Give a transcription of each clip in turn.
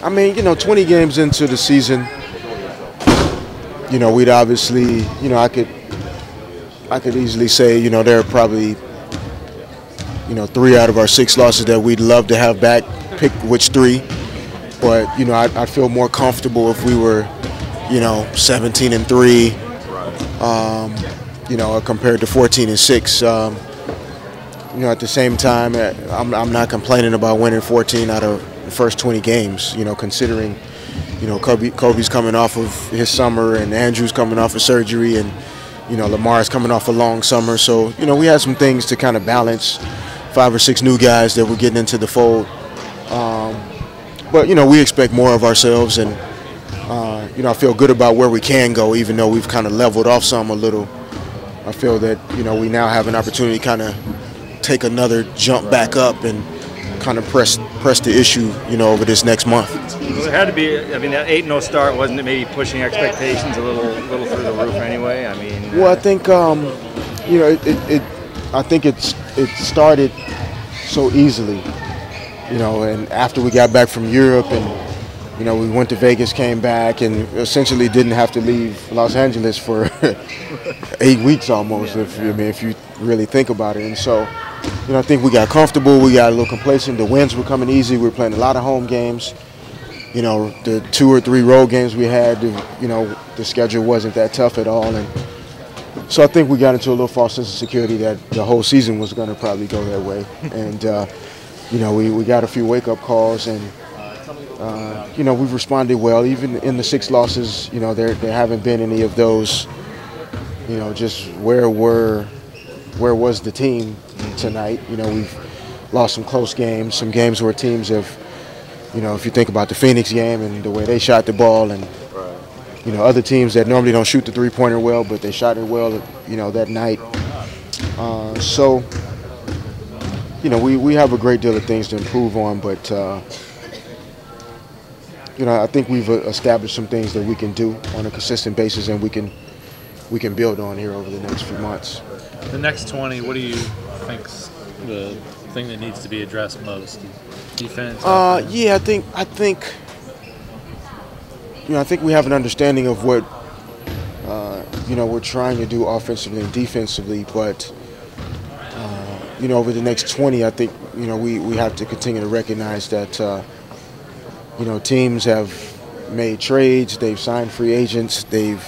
I mean, 20 games into the season, we'd obviously, I could easily say, there are probably, 3 out of our 6 losses that we'd love to have back. Pick which 3, but I'd feel more comfortable if we were, 17-3, compared to 14-6. At the same time, I'm not complaining about winning 14 out of the first 20 games, considering, Kobe's coming off of his summer and Andrew's coming off of surgery and, Lamar's coming off a long summer. So, we had some things to kind of balance, 5 or 6 new guys that were getting into the fold. But, we expect more of ourselves and, I feel good about where we can go, even though we've kind of leveled off some a little. I feel that, we now have an opportunity to kind of take another jump back up and kind of press the issue, over this next month. Well, it had to be. I mean, that 8-0 start, wasn't it maybe pushing expectations a little through the roof anyway? I mean. Well, I think I think it started so easily, and after we got back from Europe and we went to Vegas, came back, and essentially didn't have to leave Los Angeles for 8 weeks almost. If you really think about it, and so. I think we got comfortable. We got a little complacent. The wins were coming easy. We were playing a lot of home games. The 2 or 3 road games we had, the schedule wasn't that tough at all. And so I think we got into a little false sense of security that the whole season was going to probably go that way. And, we got a few wake-up calls. And, we've responded well. Even in the 6 losses, there haven't been any of those, just where was the team tonight. We've lost some close games, some games where teams have, if you think about the Phoenix game and the way they shot the ball and, other teams that normally don't shoot the three-pointer well, but they shot it well, that night. So, we have a great deal of things to improve on, but, I think we've established some things that we can do on a consistent basis and we can build on here over the next few months. The next 20, what do you think's the thing that needs to be addressed most? Defense? Yeah, I think we have an understanding of what we're trying to do offensively and defensively, but over the next 20, I think we have to continue to recognize that teams have made trades, they've signed free agents, they've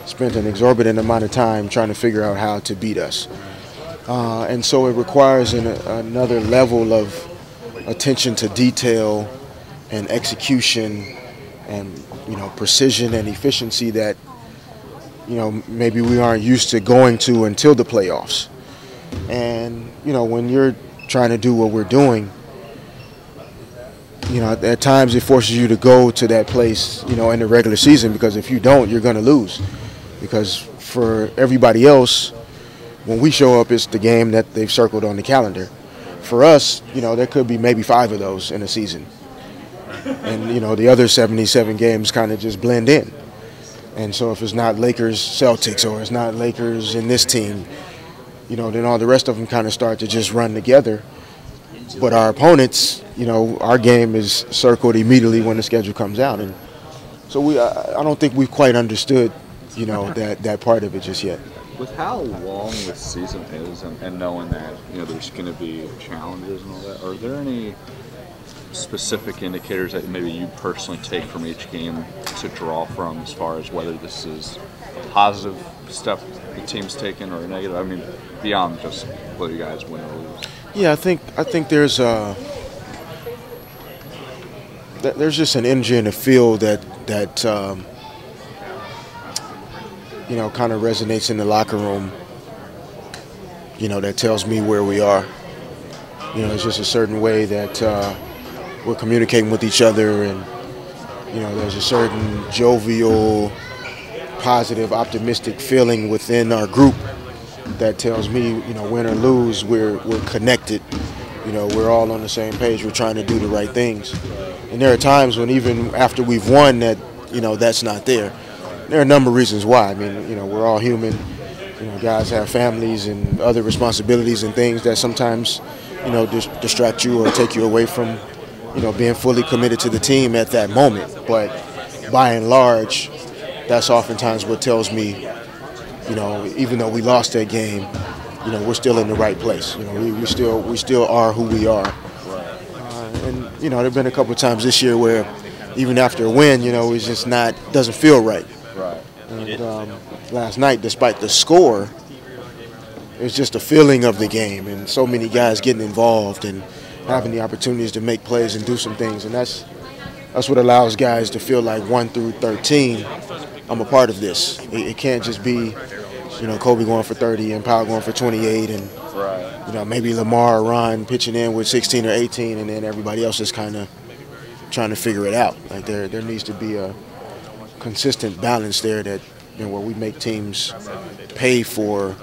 spent an exorbitant amount of time trying to figure out how to beat us. And so it requires another level of attention to detail and execution and, precision and efficiency that, maybe we aren't used to going to until the playoffs. And, when you're trying to do what we're doing, at times it forces you to go to that place, in the regular season, because if you don't, you're going to lose. Because for everybody else, when we show up, it's the game that they've circled on the calendar. For us, there could be maybe 5 of those in a season. And, the other 77 games kind of just blend in. And so if it's not Lakers, Celtics, or it's not Lakers and this team, then all the rest of them kind of start to just run together. But our opponents, our game is circled immediately when the schedule comes out. And so I don't think we've quite understood that part of it just yet. With how long this season is and knowing that, there's going to be challenges and all that, are there any specific indicators that maybe you personally take from each game to draw from as far as whether this is a positive step the team's taken or a negative? I mean, beyond just whether you guys win or lose. Yeah, I think there's just an energy in the field that kind of resonates in the locker room, that tells me where we are. It's just a certain way that we're communicating with each other, and, there's a certain jovial, positive, optimistic feeling within our group that tells me, win or lose, we're connected. We're all on the same page. We're trying to do the right things. And there are times when even after we've won that, that's not there. There are a number of reasons why. I mean, we're all human. Guys have families and other responsibilities and things that sometimes, you know, distract you or take you away from, you know, being fully committed to the team at that moment. But by and large, that's oftentimes what tells me, you know, even though we lost that game, you know, we're still in the right place. You know, we still are who we are. And you know, there've been a couple of times this year where even after a win, you know, it's just doesn't feel right. Right. And last night, despite the score, it's just a feeling of the game, and so many guys getting involved and having the opportunities to make plays and do some things, and that's what allows guys to feel like 1 through 13, I'm a part of this. It can't just be, you know, Kobe going for 30 and Powell going for 28, and you know, maybe Lamar or Ron pitching in with 16 or 18, and then everybody else is kind of trying to figure it out. Like there needs to be a consistent balance there that, you know, where we make teams pay for,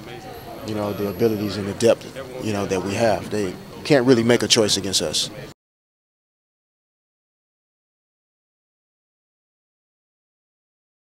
you know, the abilities and the depth, you know, that we have. They can't really make a choice against us.